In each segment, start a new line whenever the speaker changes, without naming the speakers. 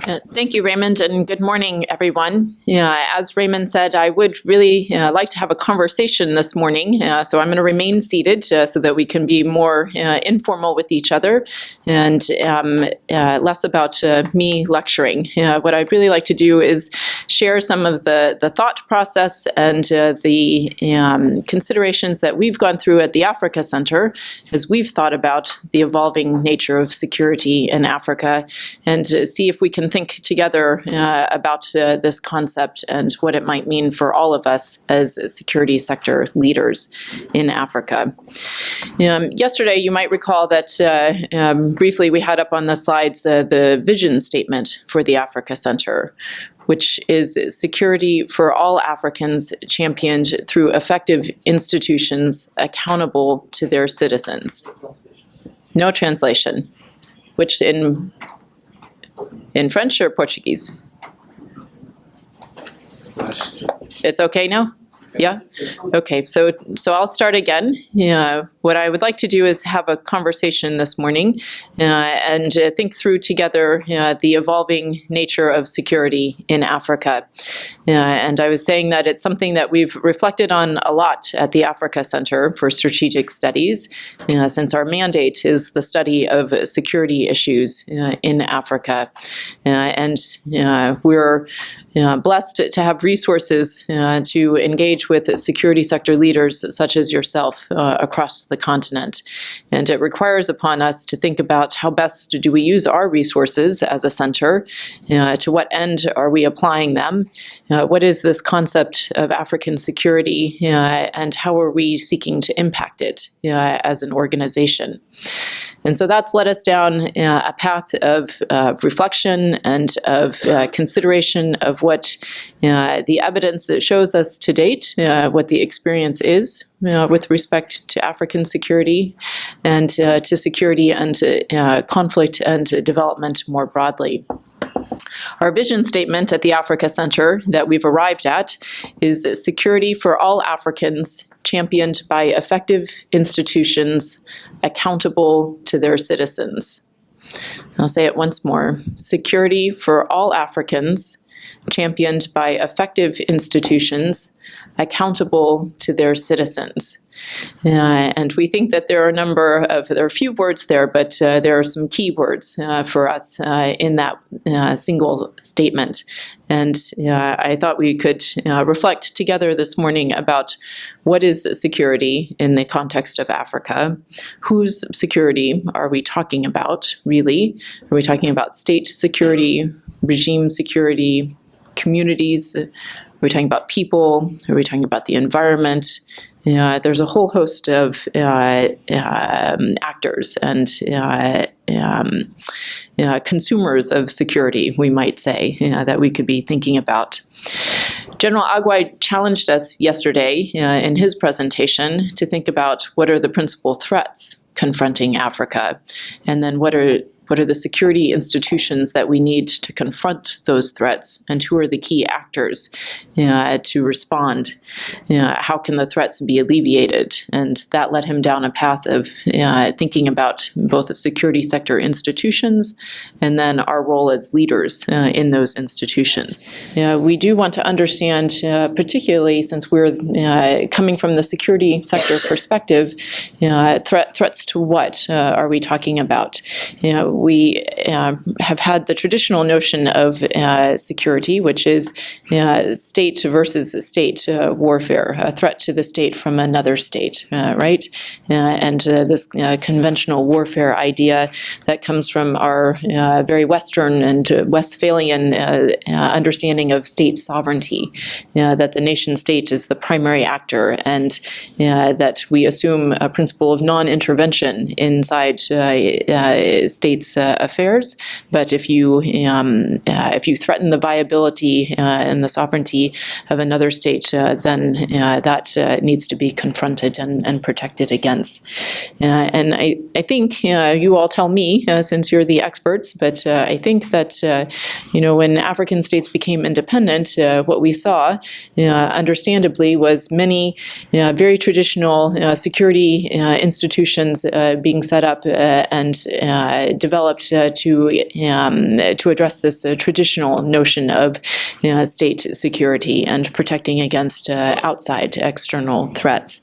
Thank you, Raymond, and good morning, everyone. As Raymond said, I would really like to have a conversation this morning, so I'm going to remain seated so that we can be more informal with each other and less about me lecturing. What I'd really like to do is share some of the thought process and the considerations that we've gone through at the Africa Center as we've thought about the evolving nature of security in Africa, and see if we can think together about this concept and what it might mean for all of us as security sector leaders in Africa. Yesterday, you might recall that briefly we had up on the slides the vision statement for the Africa Center, which is security for all Africans championed through effective institutions accountable to their citizens. No translation. Which in French or Portuguese? It's okay now? Yeah? Okay, so I'll start again. What I would like to do is have a conversation this morning and think through together the evolving nature of security in Africa. And I was saying that it's something that we've reflected on a lot at the Africa Center for Strategic Studies, since our mandate is the study of security issues in Africa. And we're blessed to have resources to engage with security sector leaders such as yourself across the continent. And it requires upon us to think about how best do we use our resources as a center, to what end are we applying them, what is this concept of African security, and how are we seeking to impact it as an organization. And so that's led us down a path of reflection and of consideration of what the evidence shows us to date, what the experience is with respect to African security and to security and conflict and development more broadly. Our vision statement at the Africa Center that we've arrived at is security for all Africans championed by effective institutions accountable to their citizens. I'll say it once more. Security for all Africans championed by effective institutions accountable to their citizens. And we think that there are a few words there, but there are some key words for us in that single statement. And I thought we could reflect together this morning about what is security in the context of Africa. Whose security are we talking about, really? Are we talking about state security, regime security, communities? Are we talking about people? Are we talking about the environment? There's a whole host of actors and consumers of security, we might say, that we could be thinking about. General Agwai challenged us yesterday in his presentation to think about what are the principal threats confronting Africa, and then what are the security institutions that we need to confront those threats, and who are the key actors to respond? How can the threats be alleviated? And that led him down a path of thinking about both the security sector institutions and then our role as leaders in those institutions. We do want to understand, particularly since we're coming from the security sector perspective, threats to what are we talking about? We have had the traditional notion of security, which is state versus state warfare, a threat to the state from another state, right? And this conventional warfare idea that comes from our very Western and Westphalian understanding of state sovereignty, that the nation state is the primary actor, and that we assume a principle of non-intervention inside states' affairs. But if you threaten the viability and the sovereignty of another state, then that needs to be confronted and protected against. And I think you all tell me, since you're the experts, but I think that when African states became independent, what we saw, understandably, was many very traditional security institutions being set up and developed developed to address this traditional notion of state security and protecting against outside external threats.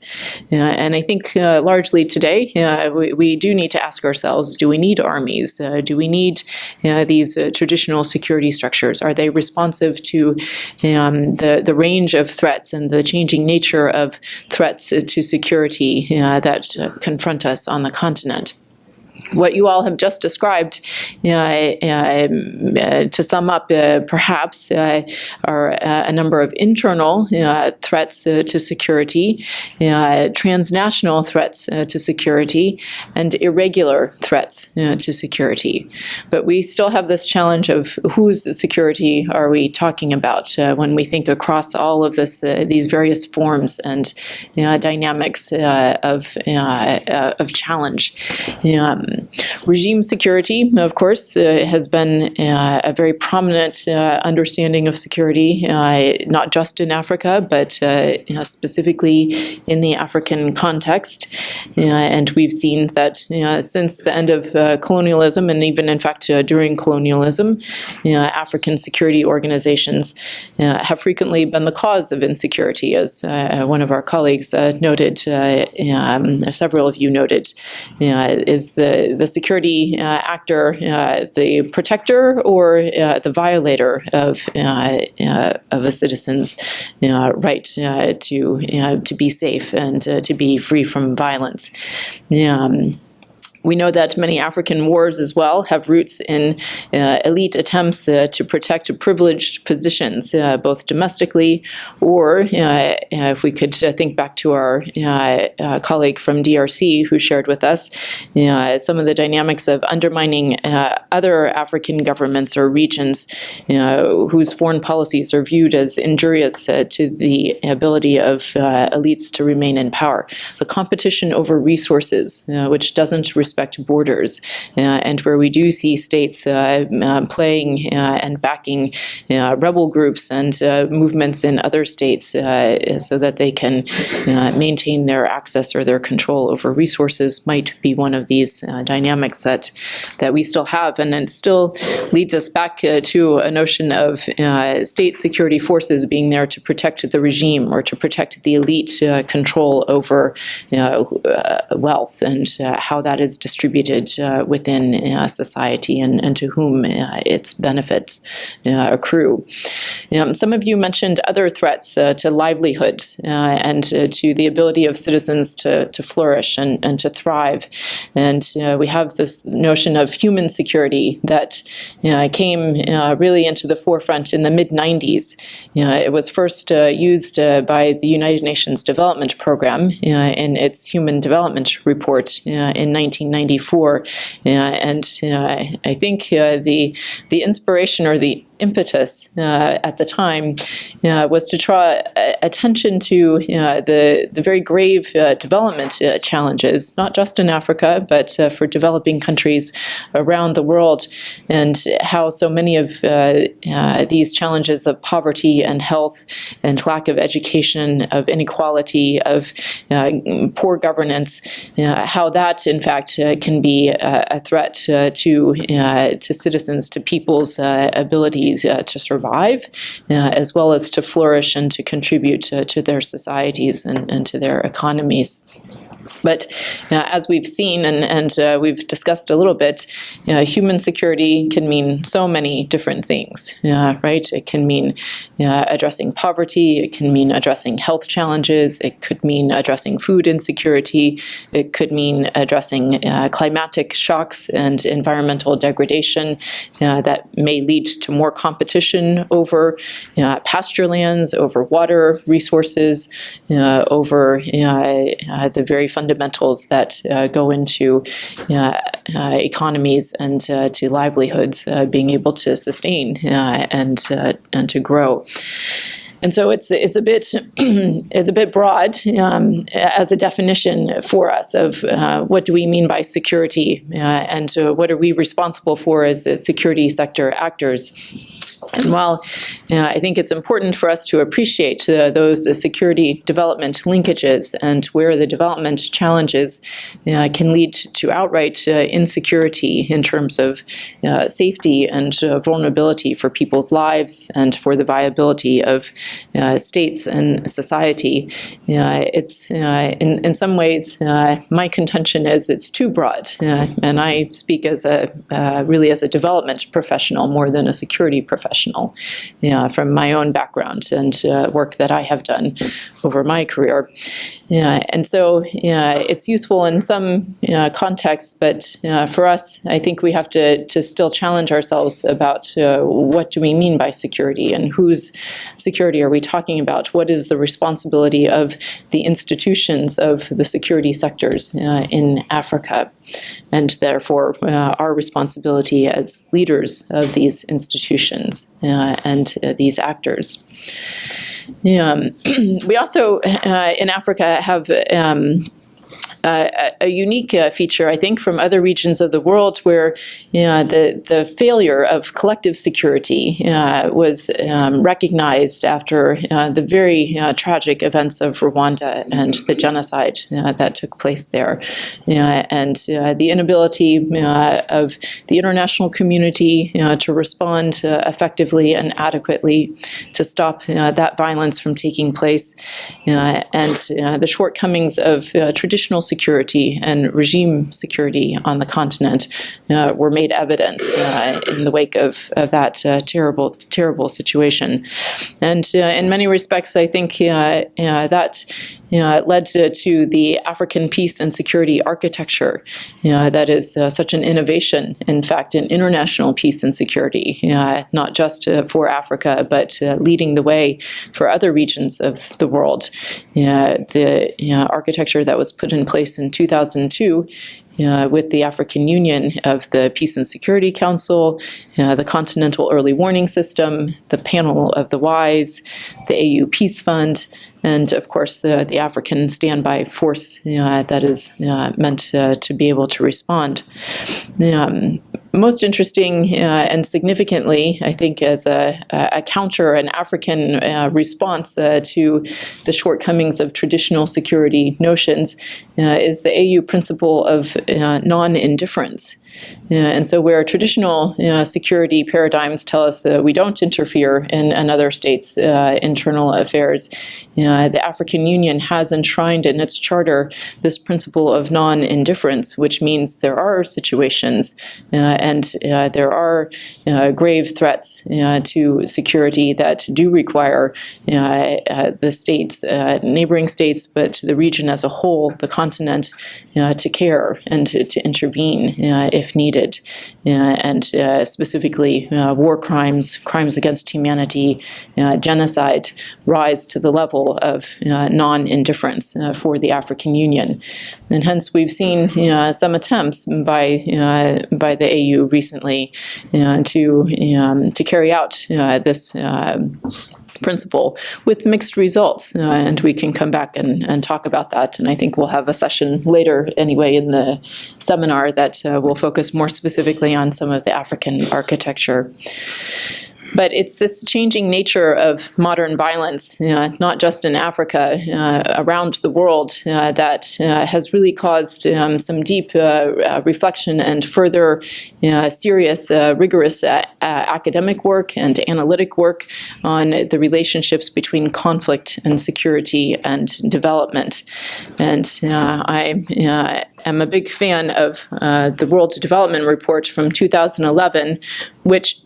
And I think largely today, we do need to ask ourselves, do we need armies? Do we need these traditional security structures? Are they responsive to the range of threats and the changing nature of threats to security that confront us on the continent? What you all have just described, to sum up, perhaps, are a number of internal threats to security, transnational threats to security, and irregular threats to security. But we still have this challenge of whose security are we talking about when we think across all of these various forms and dynamics of challenge. Regime security, of course, has been a very prominent understanding of security, not just in Africa, but specifically in the African context. And we've seen that since the end of colonialism, and even in fact during colonialism, African security organizations have frequently been the cause of insecurity, as one of our colleagues noted, several of you noted, is the security actor the protector or the violator of a citizen's right to be safe and to be free from violence. We know that many African wars as well have roots in elite attempts to protect privileged positions, both domestically or, if we could think back to our colleague from DRC who shared with us, some of the dynamics of undermining other African governments or regions whose foreign policies are viewed as injurious to the ability of elites to remain in power. The competition over resources, which doesn't respect borders, and where we do see states playing and backing rebel groups and movements in other states so that they can maintain their access or their control over resources, might be one of these dynamics that we still have. And it still leads us back to a notion of state security forces being there to protect the regime or to protect the elite control over wealth and how that is distributed within society and to whom its benefits accrue. Some of you mentioned other threats to livelihoods and to the ability of citizens to flourish and to thrive. And we have this notion of human security that came really into the forefront in the mid-90s. It was first used by the United Nations Development Program in its Human Development Report in 1994. And I think the inspiration or the impetus at the time was to draw attention to the very grave development challenges, not just in Africa, but for developing countries around the world, and how so many of these challenges of poverty and health and lack of education, of inequality, of poor governance, how that in fact can be a threat to citizens, to people's abilities to survive, as well as to flourish and to contribute to their societies and to their economies. But as we've seen and we've discussed a little bit, human security can mean so many different things, right? It can mean addressing poverty. It can mean addressing health challenges. It could mean addressing food insecurity. It could mean addressing climatic shocks and environmental degradation that may lead to more competition over pasture lands, over water resources, over the very fundamentals that go into economies and to livelihoods being able to sustain and to grow. And so it's a bit broad as a definition for us of what do we mean by security and what are we responsible for as security sector actors. And while I think it's important for us to appreciate those security development linkages and where the development challenges can lead to outright insecurity in terms of safety and vulnerability for people's lives and for the viability of states and society, it's in some ways my contention is it's too broad, and I speak as really as a development professional more than a security professional. From my own background and work that I have done over my career. And so it's useful in some contexts, but for us, I think we have to still challenge ourselves about what do we mean by security and whose security are we talking about? What is the responsibility of the institutions of the security sectors in Africa? And therefore, our responsibility as leaders of these institutions and these actors. We also, in Africa, have a unique feature, I think, from other regions of the world where the failure of collective security was recognized after the very tragic events of Rwanda and the genocide that took place there. And the inability of the international community to respond effectively and adequately to stop that violence from taking place, and the shortcomings of traditional security and regime security on the continent were made evident in the wake of that terrible situation. And in many respects, I think that led to the African peace and security architecture that is such an innovation, in fact, in international peace and security, not just for Africa, but leading the way for other regions of the world. The architecture that was put in place in 2002 with the African Union of the Peace and Security Council, the Continental Early Warning System, the Panel of the Wise, the AU Peace Fund, and of course the African Standby Force that is meant to be able to respond. Most interesting and significantly, I think, as a counter, an African response to the shortcomings of traditional security notions is the AU principle of non-indifference. And so where traditional security paradigms tell us that we don't interfere in another state's internal affairs, the African Union has enshrined in its charter this principle of non-indifference, which means there are situations and there are grave threats to security that do require the states, neighboring states, but the region as a whole, the continent, to care and to intervene if needed. And specifically war crimes, crimes against humanity, genocide rise to the level of non-indifference for the African Union. And hence we've seen some attempts by the AU recently to carry out this principle with mixed results, and we can come back and talk about that. And I think we'll have a session later anyway in the seminar that will focus more specifically on some of the African architecture. But it's this changing nature of modern violence, not just in Africa, around the world, that has really caused some deep reflection and further serious, rigorous academic work and analytic work on the relationships between conflict and security and development. And I am a big fan of the World Development Report from 2011, which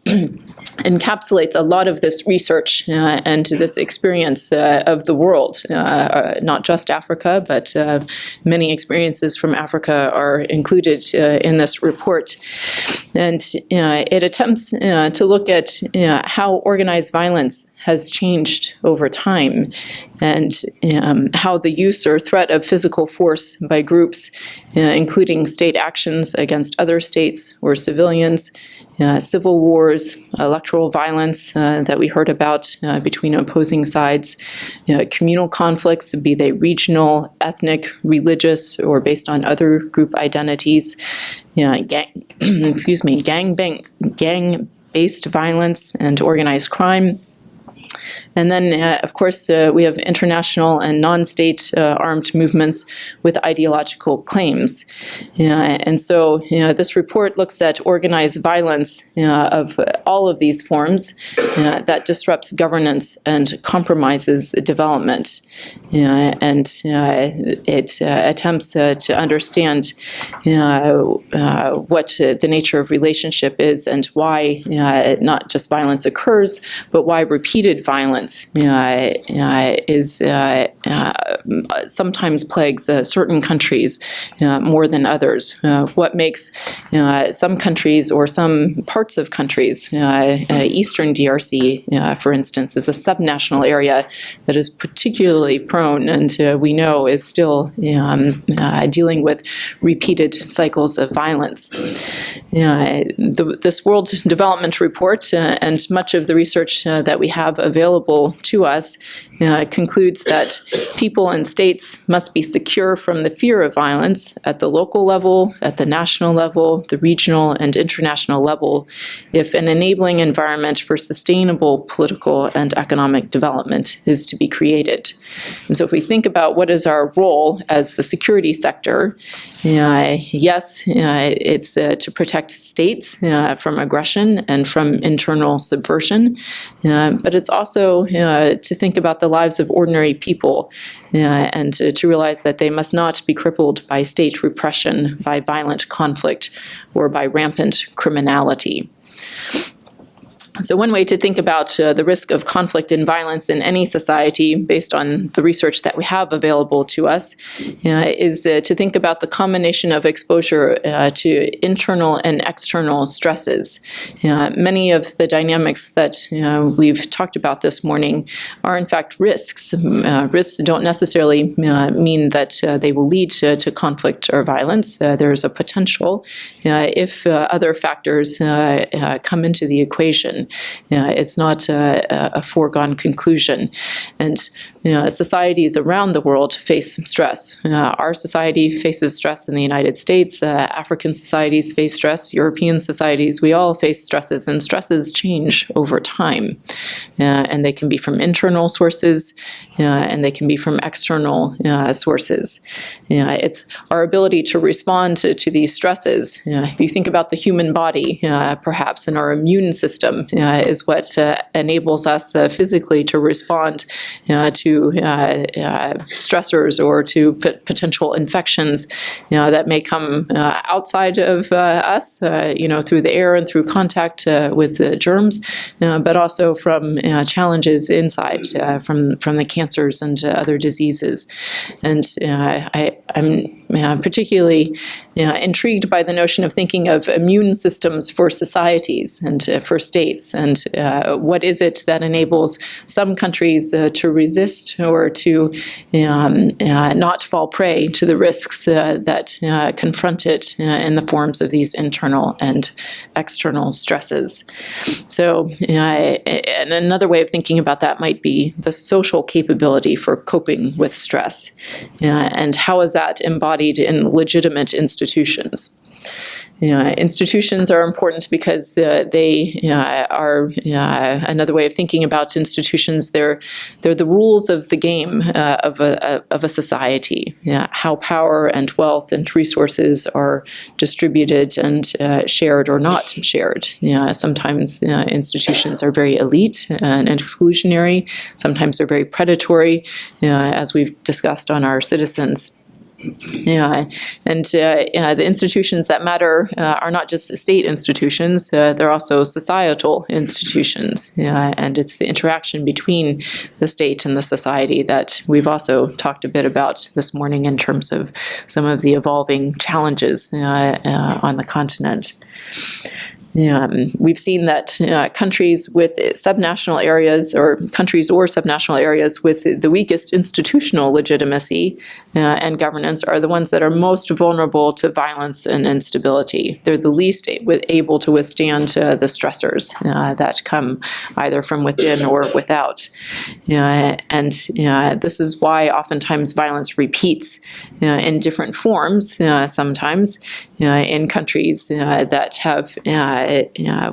encapsulates a lot of this research and this experience of the world, not just Africa, but many experiences from Africa are included in this report. And it attempts to look at how organized violence has changed over time, and how the use or threat of physical force by groups, including state actions against other states or civilians, civil wars, electoral violence that we heard about between opposing sides, communal conflicts, be they regional, ethnic, religious, or based on other group identities, gang state-based violence and organized crime. And then, of course, we have international and non-state armed movements with ideological claims. And so this report looks at organized violence of all of these forms that disrupts governance and compromises development. And it attempts to understand what the nature of relationship is and why not just violence occurs, but why repeated violence is sometimes plagues certain countries more than others. What makes some countries or some parts of countries, Eastern DRC, for instance, is a subnational area that is particularly prone, and we know is still dealing with repeated cycles of violence. This World Development Report and much of the research that we have available to us concludes that people and states must be secure from the fear of violence at the local level, at the national level, the regional and international level, if an enabling environment for sustainable political and economic development is to be created. And so if we think about what is our role as the security sector, yes, it's to protect states from aggression and from internal subversion, but it's also to think about the lives of ordinary people and to realize that they must not be crippled by state repression, by violent conflict, or by rampant criminality. So one way to think about the risk of conflict and violence in any society, based on the research that we have available to us, is to think about the combination of exposure to internal and external stresses. Many of the dynamics that we've talked about this morning are in fact risks. Risks don't necessarily mean that they will lead to conflict or violence. There's a potential if other factors come into the equation. It's not a foregone conclusion. And societies around the world face stress. Our society faces stress in the United States. African societies face stress. European societies, we all face stresses, and stresses change over time. And they can be from internal sources, and they can be from external sources. It's our ability to respond to these stresses. If you think about the human body, perhaps, and our immune system is what enables us physically to respond to stressors or to potential infections that may come outside of us, through the air and through contact with the germs, but also from challenges inside, from the cancers and other diseases. And I'm particularly intrigued by the notion of thinking of immune systems for societies and for states, and what is it that enables some countries to resist or to not fall prey to the risks that confront it in the forms of these internal and external stresses. So and another way of thinking about that might be the social capability for coping with stress, and how is that embodied in legitimate institutions. Institutions are important because they are another way of thinking about institutions. They're the rules of the game of a society. How power and wealth and resources are distributed and shared or not shared. Sometimes institutions are very elite and exclusionary. Sometimes they're very predatory, as we've discussed on our citizens. And the institutions that matter are not just state institutions, they're also societal institutions. And it's the interaction between the state and the society that we've also talked a bit about this morning in terms of some of the evolving challenges on the continent. We've seen that countries with subnational areas, or countries or subnational areas with the weakest institutional legitimacy and governance, are the ones that are most vulnerable to violence and instability. They're the least able to withstand the stressors that come either from within or without. And this is why oftentimes violence repeats in different forms, sometimes in countries that have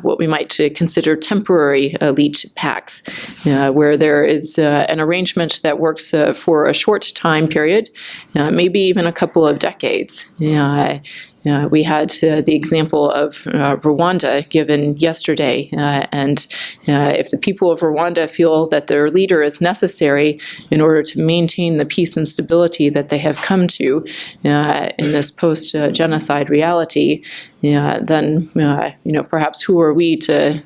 what we might consider temporary elite pacts, where there is an arrangement that works for a short time period, maybe even a couple of decades. We had the example of Rwanda given yesterday, and if the people of Rwanda feel that their leader is necessary in order to maintain the peace and stability that they have come to in this post-genocide reality, then perhaps who are we to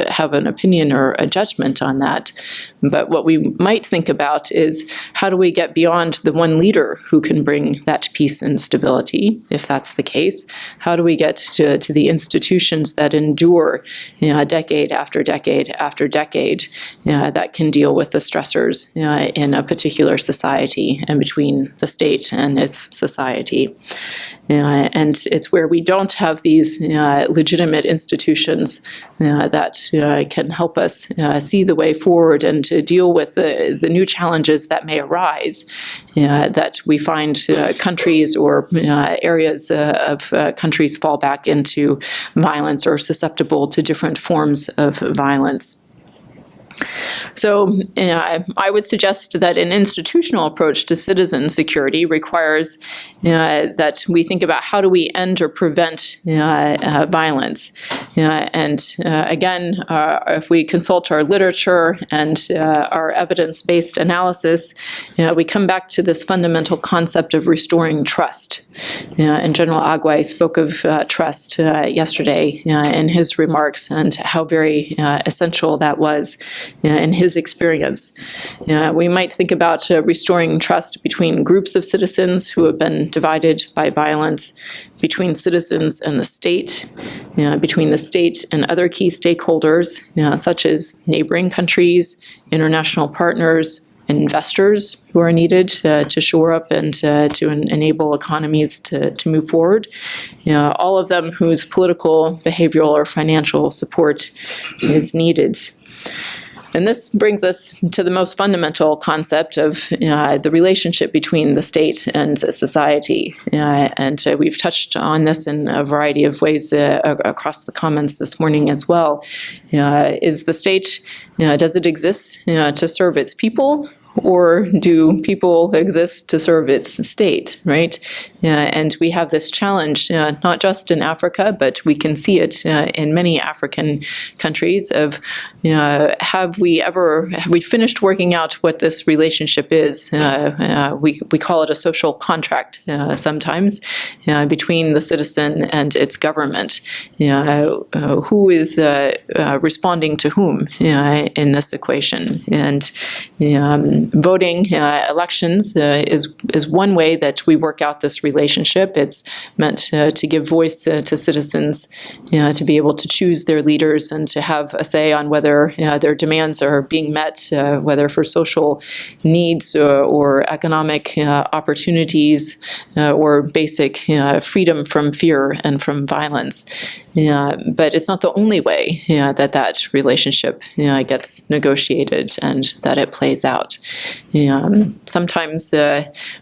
have an opinion or a judgment on that? But what we might think about is, how do we get beyond the one leader who can bring that peace and stability, if that's the case? How do we get to the institutions that endure decade after decade after decade that can deal with the stressors in a particular society and between the state and its society? And it's where we don't have these legitimate institutions that can help us see the way forward and to deal with the new challenges that may arise, that we find countries or areas of countries fall back into violence or susceptible to different forms of violence. So I would suggest that an institutional approach to citizen security requires that we think about, how do we end or prevent violence? And again, if we consult our literature and our evidence-based analysis, we come back to this fundamental concept of restoring trust. And General Agwai spoke of trust yesterday in his remarks, and how very essential that was in his experience. We might think about restoring trust between groups of citizens who have been divided by violence, between citizens and the state, between the state and other key stakeholders, such as neighboring countries, international partners, investors who are needed to shore up and to enable economies to move forward, all of them whose political, behavioral, or financial support is needed. And this brings us to the most fundamental concept of the relationship between the state and society. And we've touched on this in a variety of ways across the comments this morning as well. Is the state, does it exist to serve its people? Or do people exist to serve its state, right? And we have this challenge, not just in Africa, but we can see it in many African countries of, have we finished working out what this relationship is? We call it a social contract sometimes between the citizen and its government. Who is responding to whom in this equation? And voting elections is one way that we work out this relationship. It's meant to give voice to citizens, to be able to choose their leaders and to have a say on whether their demands are being met, whether for social needs or economic opportunities or basic freedom from fear and from violence. But it's not the only way that relationship gets negotiated and that it plays out. Sometimes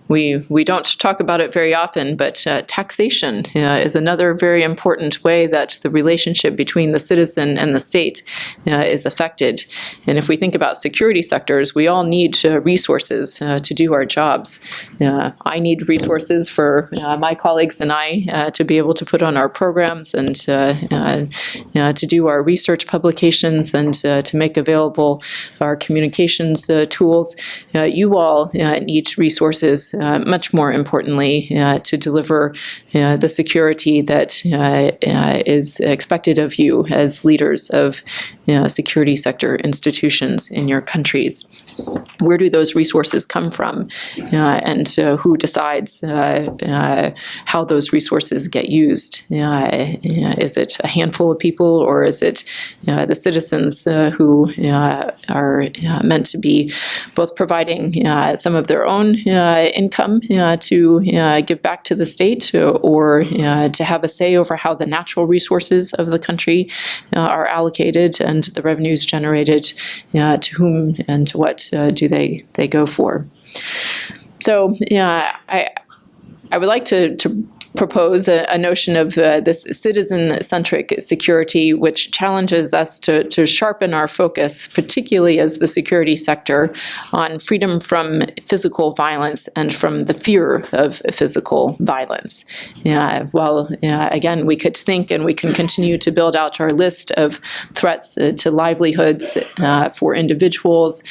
we don't talk about it very often, but taxation is another very important way that the relationship between the citizen and the state is affected. And if we think about security sectors, we all need resources to do our jobs. I need resources for my colleagues and I to be able to put on our programs and to do our research publications and to make available our communications tools. You all need resources, much more importantly, to deliver the security that is expected of you as leaders of security sector institutions in your countries. Where do those resources come from? And who decides how those resources get used? Is it a handful of people, or is it the citizens who are meant to be both providing some of their own income to give back to the state, or to have a say over how the natural resources of the country are allocated and the revenues generated, to whom and to what do they go for? So I would like to propose a notion of this citizen-centric security, which challenges us to sharpen our focus, particularly as the security sector, on freedom from physical violence and from the fear of physical violence. While, again, we could think and we can continue to build out our list of threats to livelihoods for individuals,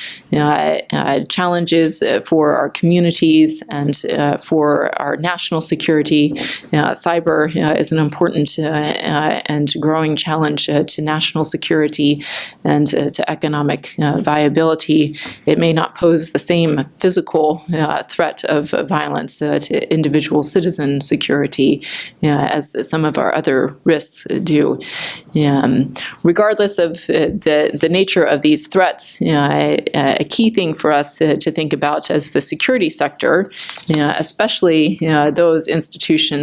challenges for our communities, and for our national security. Cyber is an important and growing challenge to national security and to economic viability. It may not pose the same physical threat of violence to individual citizen security as some of our other risks do. Regardless of the nature of these threats, a key thing for us to think about as the security sector, especially those institutions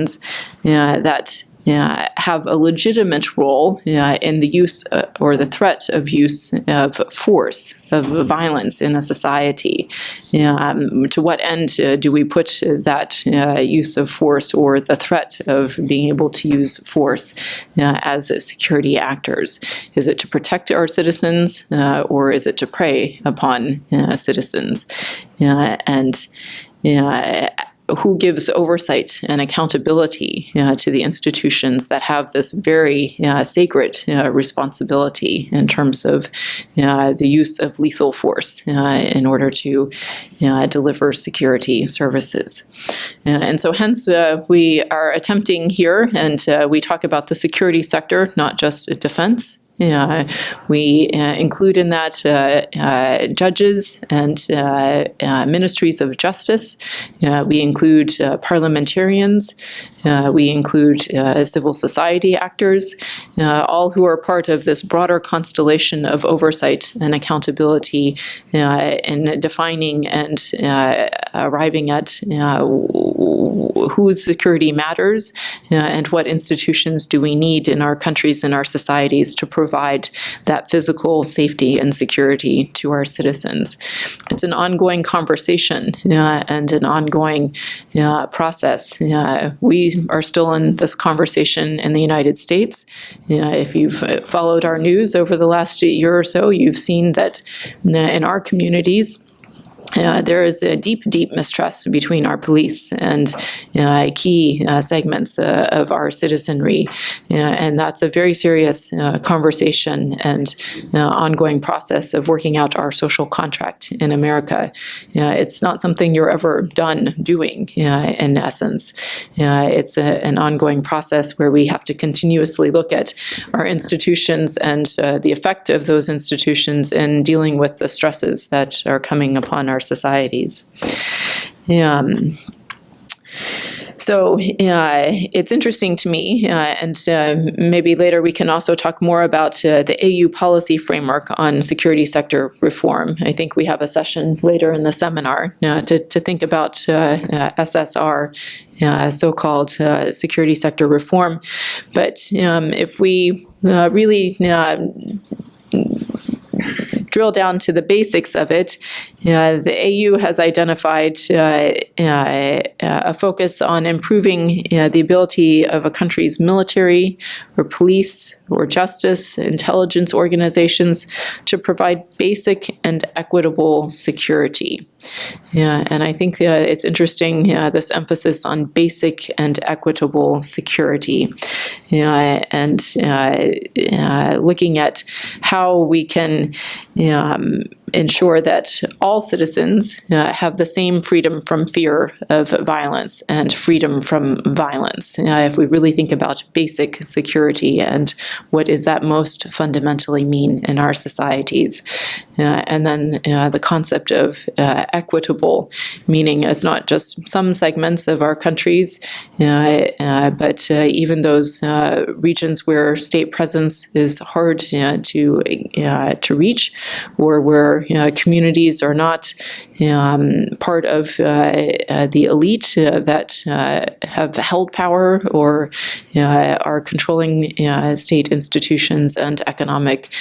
that have a legitimate role in the use or the threat of use of force, of violence in a society. To what end do we put that use of force or the threat of being able to use force as security actors? Is it to protect our citizens or is it to prey upon citizens? Who gives oversight and accountability to the institutions that have this very sacred responsibility in terms of the use of lethal force in order to deliver security services? And so hence we are attempting here, and we talk about the security sector, not just defense. We include in that judges and ministries of justice. We include parliamentarians. We include civil society actors, all who are part of this broader constellation of oversight and accountability in defining and arriving at whose security matters and what institutions do we need in our countries and our societies to provide that physical safety and security to our citizens. It's an ongoing conversation and an ongoing process. We are still in this conversation in the United States. If you've followed our news over the last year or so, you've seen that in our communities, there is a deep, deep mistrust between our police and key segments of our citizenry. And that's a very serious conversation and ongoing process of working out our social contract in America. It's not something you're ever done doing, in essence. It's an ongoing process where we have to continuously look at our institutions and the effect of those institutions in dealing with the stresses that are coming upon our societies. So it's interesting to me, and maybe later we can also talk more about the AU policy framework on security sector reform. I think we have a session later in the seminar to think about SSR, so-called security sector reform. But if we really drill down to the basics of it, the AU has identified a focus on improving the ability of a country's military or police or justice, intelligence organizations to provide basic and equitable security. And I think it's interesting, this emphasis on basic and equitable security, and looking at how we can ensure that all citizens have the same freedom from fear of violence and freedom from violence. If we really think about basic security and what does that most fundamentally mean in our societies. And then the concept of equitable, meaning it's not just some segments of our countries, but even those regions where state presence is hard to reach, or where communities are not part of the elite that have held power or are controlling state institutions and economic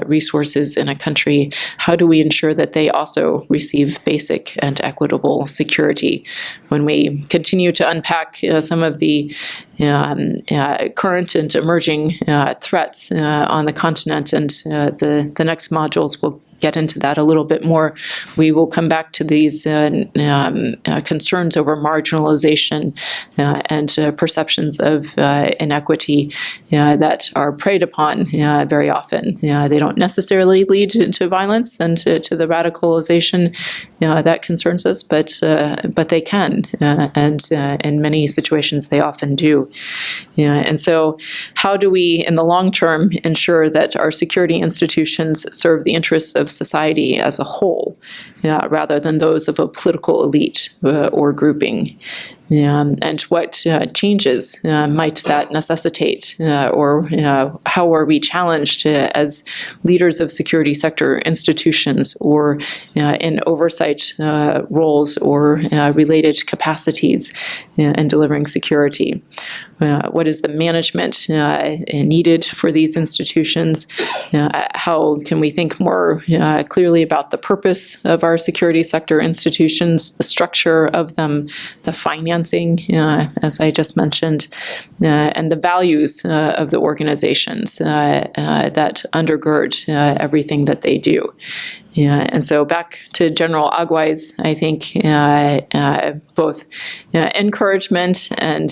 resources in a country. How do we ensure that they also receive basic and equitable security? When we continue to unpack some of the current and emerging threats on the continent, and the next modules will get into that a little bit more. We will come back to these concerns over marginalization and perceptions of inequity that are preyed upon very often. They don't necessarily lead to violence and to the radicalization that concerns us, but they can, and in many situations they often do. And so how do we, in the long term, ensure that our security institutions serve the interests of society as a whole, rather than those of a political elite or grouping? And what changes might that necessitate, or how are we challenged as leaders of security sector institutions or in oversight roles or related capacities in delivering security? What is the management needed for these institutions? How can we think more clearly about the purpose of our security sector institutions, the structure of them, the financing, as I just mentioned, and the values of the organizations that undergird everything that they do? And so back to General Agwai's, I think, both encouragement and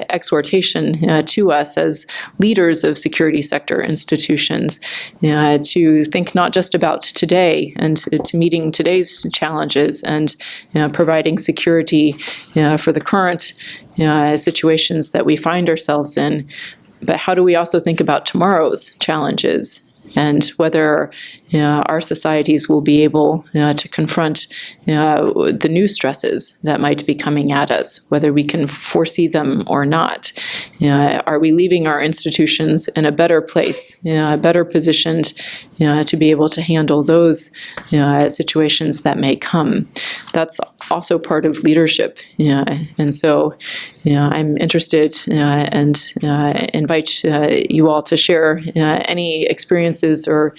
exhortation to us as leaders of security sector institutions to think not just about today and to meeting today's challenges and providing security for the current situations that we find ourselves in, but how do we also think about tomorrow's challenges and whether our societies will be able to confront the new stresses that might be coming at us, whether we can foresee them or not. Are we leaving our institutions in a better place, better positioned to be able to handle those situations that may come? That's also part of leadership. And so I'm interested and invite you all to share any experiences or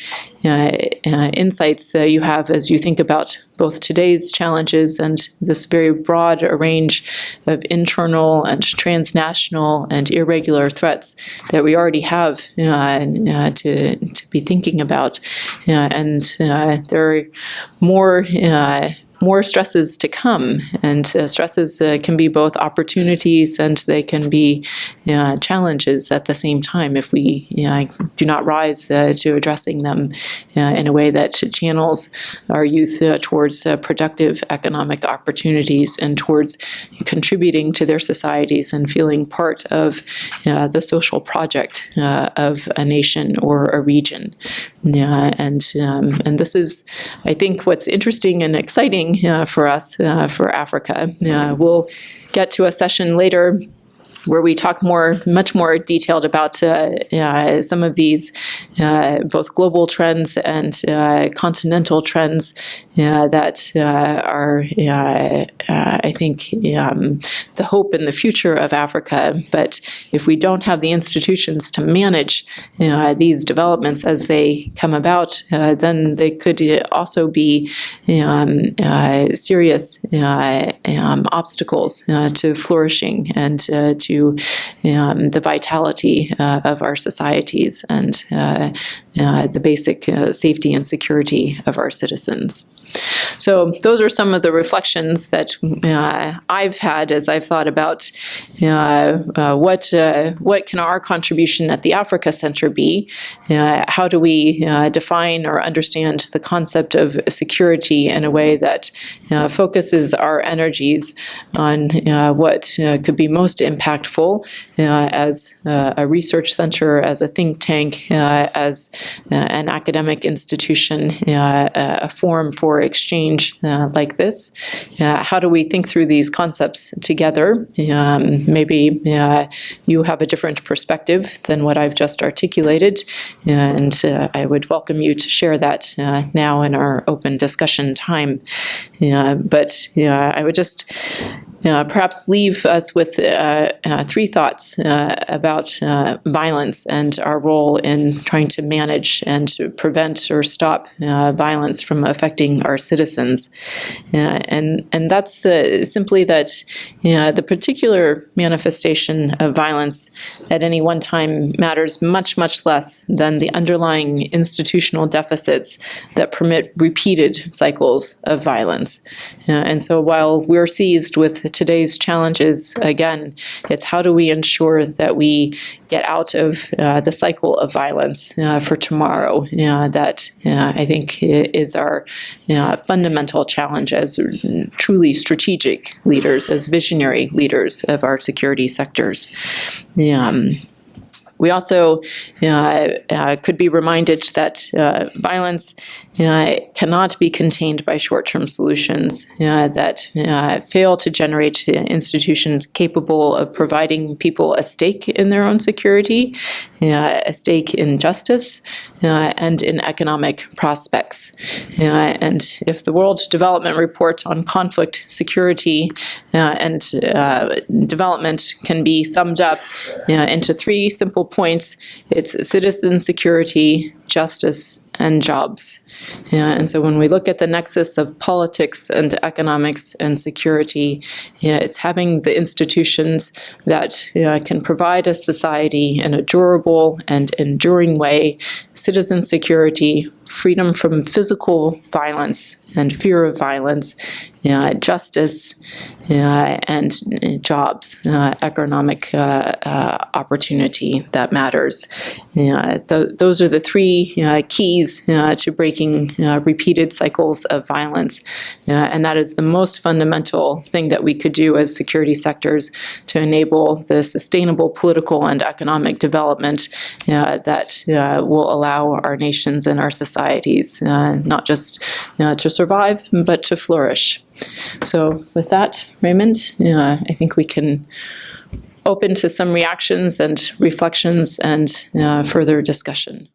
insights you have as you think about both today's challenges and this very broad range of internal and transnational and irregular threats that we already have to be thinking about. And there are more stresses to come, and stresses can be both opportunities and they can be challenges at the same time if we do not rise to addressing them in a way that channels our youth towards productive economic opportunities and towards contributing to their societies and feeling part of the social project of a nation or a region. And this is, I think, what's interesting and exciting for us, for Africa. We'll get to a session later where we talk much more detailed about some of these both global trends and continental trends that are, I think, the hope in the future of Africa. But if we don't have the institutions to manage these developments as they come about, then they could also be serious obstacles to flourishing and to the vitality of our societies and the basic safety and security of our citizens. So those are some of the reflections that I've had as I've thought about what can our contribution at the Africa Center be? How do we define or understand the concept of security in a way that focuses our energies on what could be most impactful as a research center, as a think tank, as an academic institution, a forum for for exchange like this? How do we think through these concepts together? Maybe you have a different perspective than what I've just articulated, and I would welcome you to share that now in our open discussion time. But I would just perhaps leave us with three thoughts about violence and our role in trying to manage and to prevent or stop violence from affecting our citizens. And that's simply that the particular manifestation of violence at any one time matters much, much less than the underlying institutional deficits that permit repeated cycles of violence. And so while we're seized with today's challenges, again, it's how do we ensure that we get out of the cycle of violence for tomorrow? That I think is our fundamental challenge as truly strategic leaders, as visionary leaders of our security sectors. We also could be reminded that violence cannot be contained by short-term solutions that fail to generate institutions capable of providing people a stake in their own security, a stake in justice, and in economic prospects. And if the World Development Report on conflict, security, and development can be summed up into three simple points, it's citizen security, justice, and jobs. And so when we look at the nexus of politics and economics and security, it's having the institutions that can provide a society in a durable and enduring way, citizen security, freedom from physical violence and fear of violence, justice, and jobs, economic opportunity that matters. Those are the three keys to breaking repeated cycles of violence. And that is the most fundamental thing that we could do as security sectors to enable the sustainable political and economic development that will allow our nations and our societies not just to survive, but to flourish. So with that, Raymond, I think we can open to some reactions and reflections and further discussion.